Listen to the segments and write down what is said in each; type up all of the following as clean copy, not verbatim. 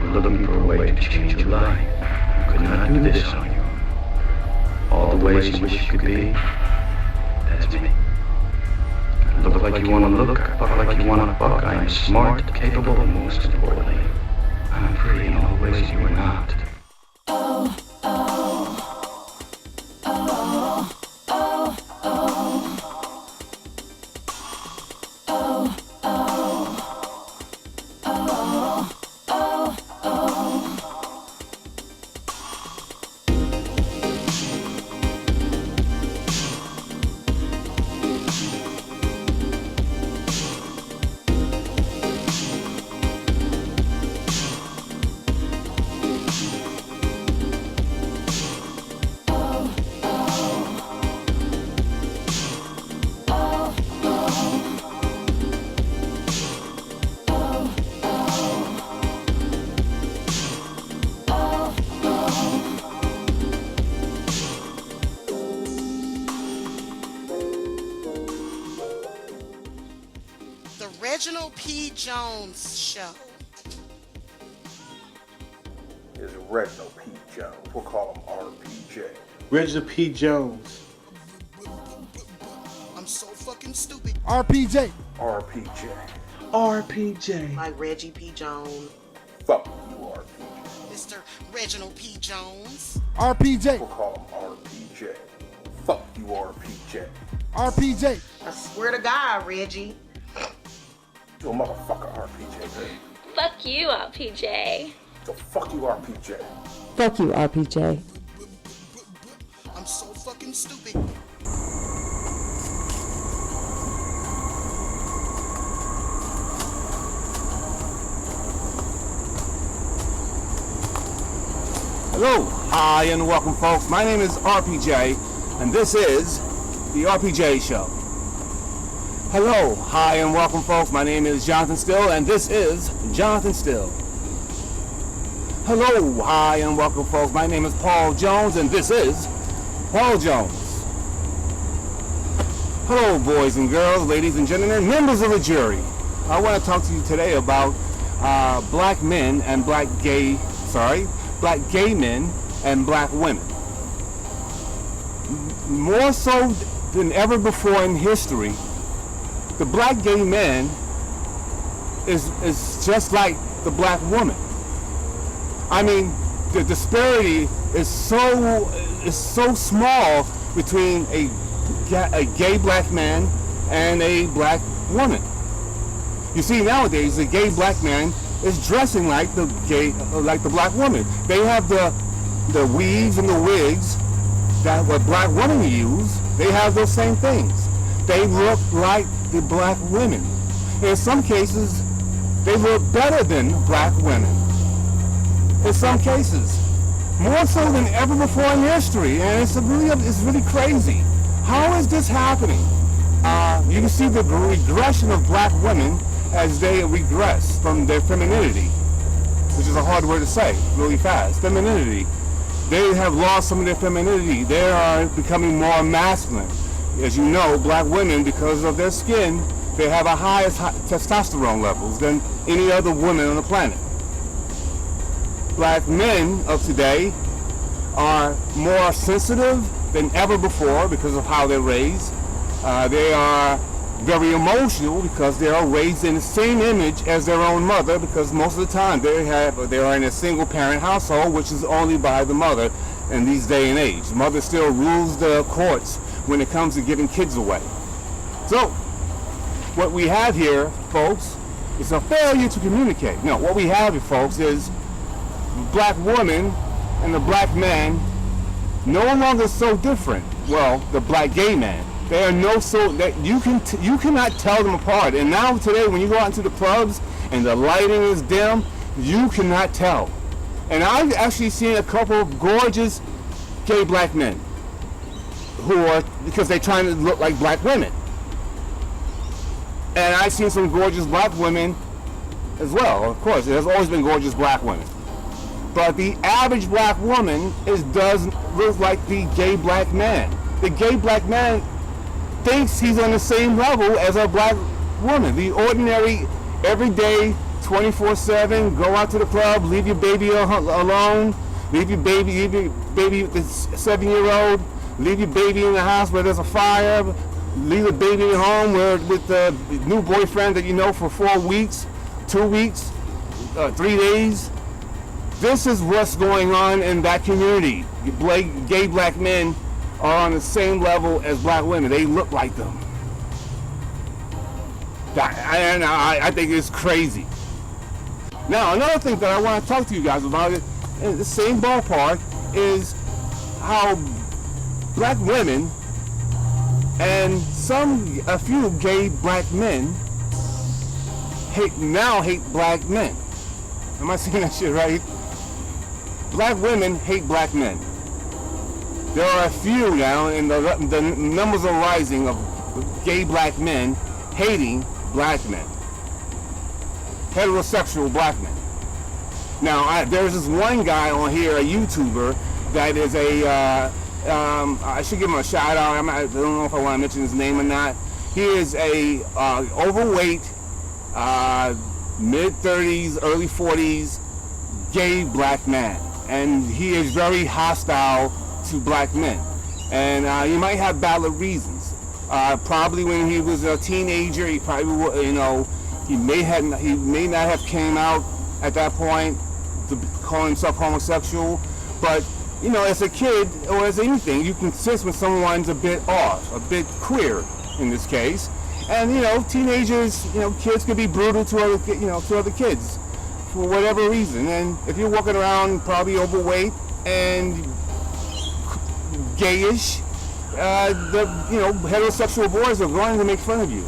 You're looking for a way to change your life. You could not do this on your own. All the ways you wish you could be, that's me. Look like you want to look, fuck like you want to fuck. I am smart, capable, and most importantly, I'm free in all the ways you are not. The Reginald P. Jones Show. Is Reginald P. Jones. We'll call him RPJ. Reginald P. Jones. I'm so fucking stupid. RPJ. RPJ. RPJ. Like Reggie P. Jones. Fuck you, RPJ. Mr. Reginald P. Jones. RPJ. We'll call him RPJ. Fuck you, RPJ. RPJ. I swear to God, Reggie. You a motherfucker, RPJ, man. Fuck you, RPJ. So fuck you, RPJ. Fuck you, RPJ. I'm so fucking stupid. Hello, hi, and welcome, folks. My name is RPJ, and this is the RPJ Show. Hello, hi, and welcome, folks. My name is Jonathan Still, and this is Jonathan Still. Hello, hi, and welcome, folks. My name is Paul Jones, and this is Paul Jones. Hello, boys and girls, ladies and gentlemen, members of the jury. I want to talk to you today about black men and black gay men and black women. More so than ever before in history, the black gay man is just like the black woman. I mean, the disparity is so small between a gay black man and a black woman. You see, nowadays the gay black man is dressing like the black woman. They have the weaves and the wigs that what black women use. They have those same things. They look like the black women. In some cases, they look better than black women. In some cases, more so than ever before in history, and it's really crazy. How is this happening? You can see the regression of black women as they regress from their femininity, which is a hard word to say, really fast. Femininity. They have lost some of their femininity. They are becoming more masculine. As you know, black women, because of their skin, they have a higher testosterone levels than any other woman on the planet. Black men of today are more sensitive than ever before because of how they're raised. They are very emotional because they are raised in the same image as their own mother, because most of the time they are in a single parent household, which is only by the mother in these day and age. The mother still rules the courts when it comes to giving kids away. So what we have here, folks, is a failure to communicate. No, what we have here, folks, is the black woman and the black man no longer so different. Well, the black gay man. They are that you cannot tell them apart. And now today, when you go out into the clubs and the lighting is dim, you cannot tell. And I've actually seen a couple of gorgeous gay black men because they're trying to look like black women. And I've seen some gorgeous black women as well. Of course, there's always been gorgeous black women. But the average black woman does look like the gay black man. The gay black man thinks he's on the same level as a black woman. The ordinary, everyday 24/7. Go out to the club, leave your baby alone, leave your baby, the 7-year-old, leave your baby in the house where there's a fire, leave the baby at home with the new boyfriend that you know for 4 weeks, 2 weeks, 3 days. This is what's going on in that community. Gay black men are on the same level as black women. They look like them. I think it's crazy. Now, another thing that I want to talk to you guys about, in the same ballpark, is how black women and a few gay black men hate black men. Am I saying that shit right? Black women hate black men. There are a few now, and the numbers are rising of gay black men hating black men. Heterosexual black men. Now, there's this one guy on here, a YouTuber, that is I should give him a shout out. I don't know if I want to mention his name or not. He is a overweight, mid-30s, early 40s, gay black man. And he is very hostile to black men. And he might have valid reasons. Probably when he was a teenager, he probably, he may not have came out at that point to call himself homosexual, but as a kid or as anything, you can sense when someone's a bit off, a bit queer in this case. And teenagers, kids can be brutal to other kids for whatever reason. And if you're walking around probably overweight and gayish, the heterosexual boys are going to make fun of you.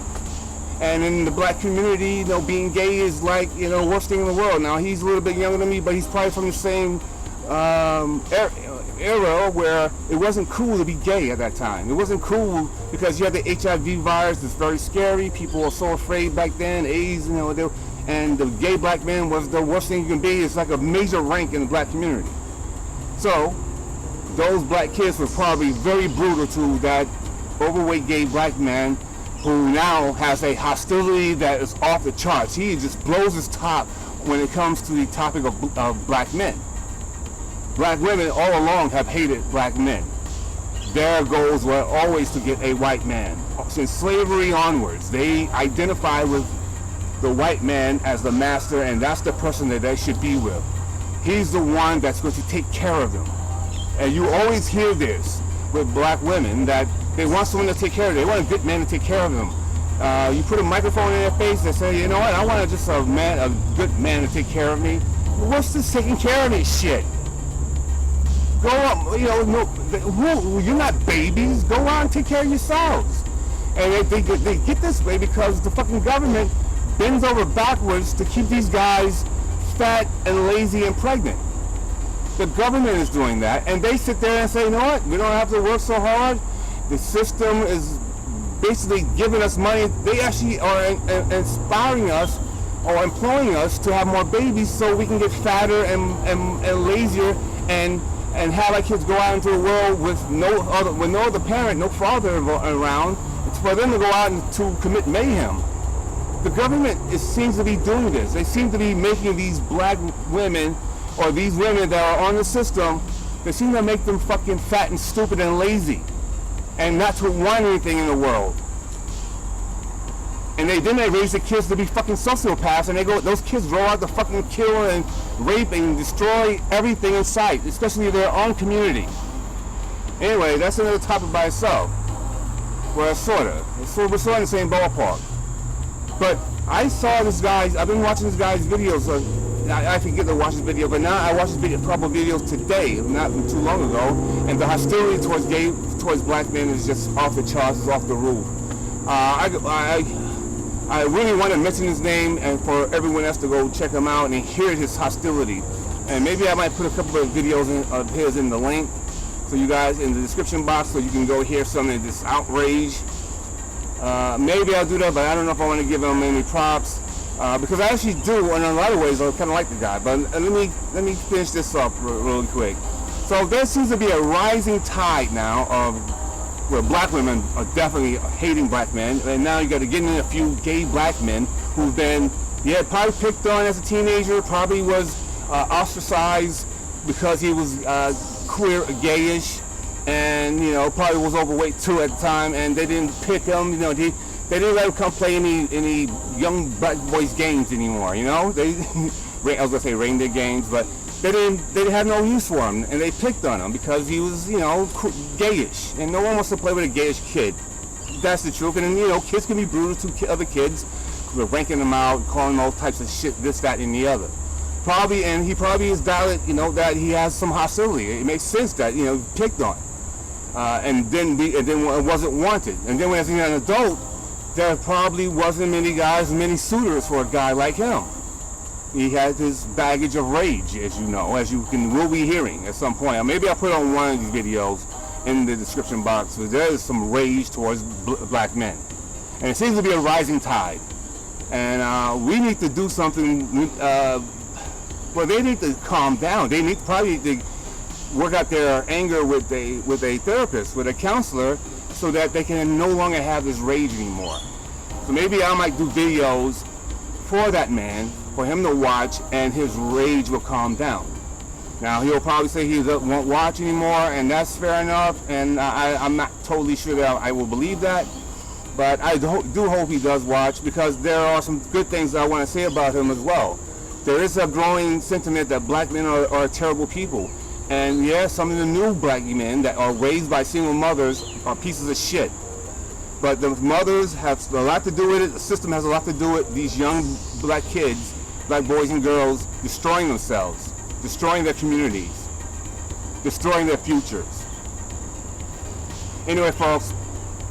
And in the black community, being gay is like, worst thing in the world. Now, he's a little bit younger than me, but he's probably from the same era where it wasn't cool to be gay at that time. It wasn't cool because you had the HIV virus. It's very scary. People were so afraid back then. AIDS, and the gay black man was the worst thing you can be. It's like a major rank in the black community. So those black kids were probably very brutal to that overweight gay black man, who now has a hostility that is off the charts. He just blows his top when it comes to the topic of black men. Black women all along have hated black men. Their goals were always to get a white man. Since slavery onwards, they identify with the white man as the master, and that's the person that they should be with. He's the one that's going to take care of them. And you always hear this with black women, that they want someone to take care of them. They want a good man to take care of them. You put a microphone in their face and say, you know what, I want just a good man to take care of me. What's this taking care of this shit? Go up, you're not babies. Go out and take care of yourselves. And they get this way because the fucking government bends over backwards to keep these guys fat and lazy and pregnant. The government is doing that, and they sit there and say, you know what, we don't have to work so hard. The system is basically giving us money. They actually are inspiring us or employing us to have more babies so we can get fatter and lazier and have our kids go out into the world with no other parent, no father around. It's for them to go out and to commit mayhem. The government seems to be doing this. They seem to be making these black women, or these women that are on the system, they seem to make them fucking fat and stupid and lazy, and not to want anything in the world. And then they raise the kids to be fucking sociopaths, and those kids grow out to fucking kill and rape and destroy everything in sight, especially their own community. Anyway, that's another topic by itself. Well, we're sort of in the same ballpark. But I saw this guy, I've been watching this guy's videos. I forget to watch his video, but now I watched his video, a couple of videos today, not too long ago, and the hostility towards black men is just off the charts, is off the roof. I really want to mention his name and for everyone else to go check him out and hear his hostility. And maybe I might put a couple of videos of his in the link, so you guys, in the description box, so you can go hear some of this outrage. Maybe I'll do that, but I don't know if I want to give him any props. Because I actually do, in a lot of ways, I kind of like the guy. But let me finish this up really quick. So there seems to be a rising tide now of where black women are definitely hating black men, and now you got to get in a few gay black men who've been Yeah, probably picked on as a teenager. Probably was ostracized because he was queer, gayish, and probably was overweight too at the time. And they didn't pick him. They didn't let him come play any young black boys games anymore. They I was gonna say reindeer games, but they didn't have no use for him, and they picked on him because he was gayish, and no one wants to play with a gayish kid. That's the truth. And then kids can be brutal to other kids. We're ranking them out, calling them all types of shit, this, that, and the other. And he probably is valid, that he has some hostility. It makes sense that picked on, and then it wasn't wanted. And then when as an adult, there probably wasn't many suitors for a guy like him. He has his baggage of rage, as will be hearing at some point. Maybe I'll put on one of these videos in the description box. But there is some rage towards black men, and it seems to be a rising tide. And we need to do something. They need to calm down. They probably need to work out their anger with a therapist, with a counselor, so that they can no longer have this rage anymore. So maybe I might do videos for that man, for him to watch, and his rage will calm down. Now he'll probably say he won't watch anymore, and that's fair enough. And I'm not totally sure that I will believe that. But I do hope he does watch, because there are some good things that I want to say about him as well. There is a growing sentiment that black men are terrible people. And yes, some of the new black men that are raised by single mothers are pieces of shit. But the mothers have a lot to do with it. The system has a lot to do with these young black kids, black boys and girls, destroying themselves, destroying their communities, destroying their futures. Anyway, folks,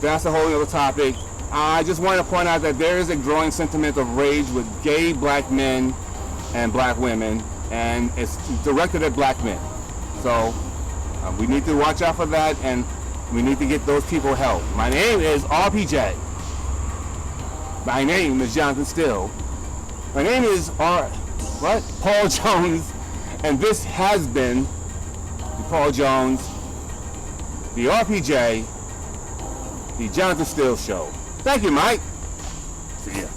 that's a whole other topic. I just want to point out that there is a growing sentiment of rage with gay black men and black women, and it's directed at black men. So we need to watch out for that, and we need to get those people help. My name is RPJ. My name is Jonathan Still. My name is Paul Jones, and this has been the Paul Jones, the RPJ, the Jonathan Still Show. Thank you, Mike. See ya.